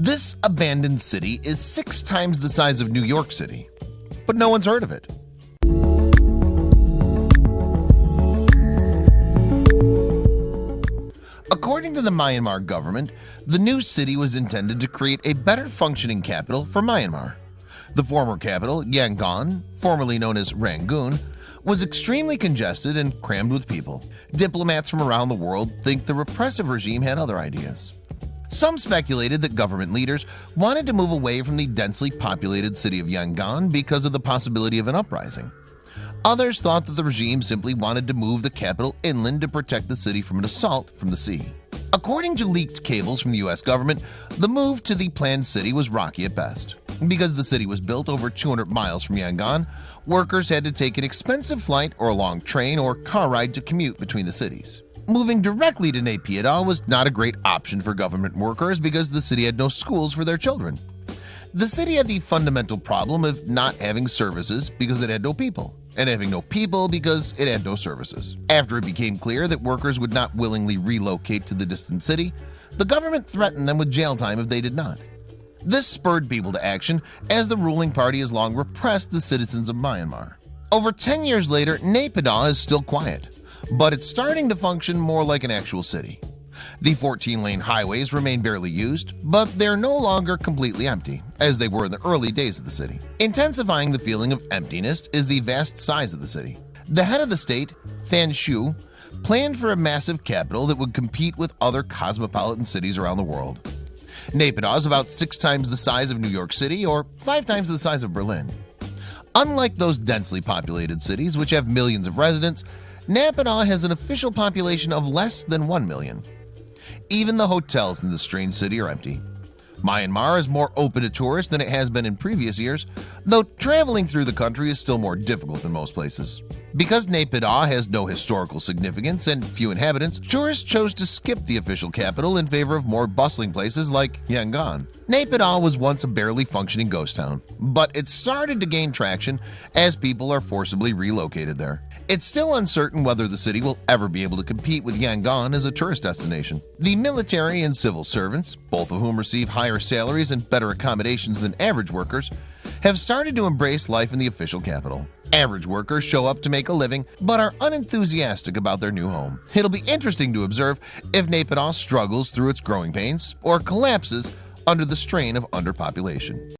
This abandoned city is 6 times the size of New York City, but no one's heard of it. According to the Myanmar government, the new city was intended to create a better functioning capital for Myanmar. The former capital, Yangon, formerly known as Rangoon, was extremely congested and crammed with people. Diplomats from around the world think the repressive regime had other ideas. Some speculated that government leaders wanted to move away from the densely populated city of Yangon because of the possibility of an uprising. Others thought that the regime simply wanted to move the capital inland to protect the city from an assault from the sea. According to leaked cables from the US government, the move to the planned city was rocky at best. Because the city was built over 200 miles from Yangon, workers had to take an expensive flight or a long train or car ride to commute between the cities. Moving directly to Naypyidaw was not a great option for government workers because the city had no schools for their children. The city had the fundamental problem of not having services because it had no people, and having no people because it had no services. After it became clear that workers would not willingly relocate to the distant city, the government threatened them with jail time if they did not. This spurred people to action, as the ruling party has long repressed the citizens of Myanmar. Over 10 years later, Naypyidaw is still quiet, but it's starting to function more like an actual city. The 14-lane highways remain barely used, but they're no longer completely empty, as they were in the early days of the city. Intensifying the feeling of emptiness is the vast size of the city. The head of the state, Than Shwe, planned for a massive capital that would compete with other cosmopolitan cities around the world. Naypyidaw is about 6 times the size of New York City or 5 times the size of Berlin. Unlike those densely populated cities, which have millions of residents, Naypyidaw has an official population of less than 1 million. Even the hotels in this strange city are empty. Myanmar is more open to tourists than it has been in previous years, though traveling through the country is still more difficult than most places. Because Naypyidaw has no historical significance and few inhabitants, tourists chose to skip the official capital in favor of more bustling places like Yangon. Naypyidaw was once a barely functioning ghost town, but it started to gain traction as people are forcibly relocated there. It's still uncertain whether the city will ever be able to compete with Yangon as a tourist destination. The military and civil servants, both of whom receive higher salaries and better accommodations than average workers, have started to embrace life in the official capital. Average workers show up to make a living, but are unenthusiastic about their new home. It'll be interesting to observe if Naypyidaw struggles through its growing pains or collapses under the strain of underpopulation.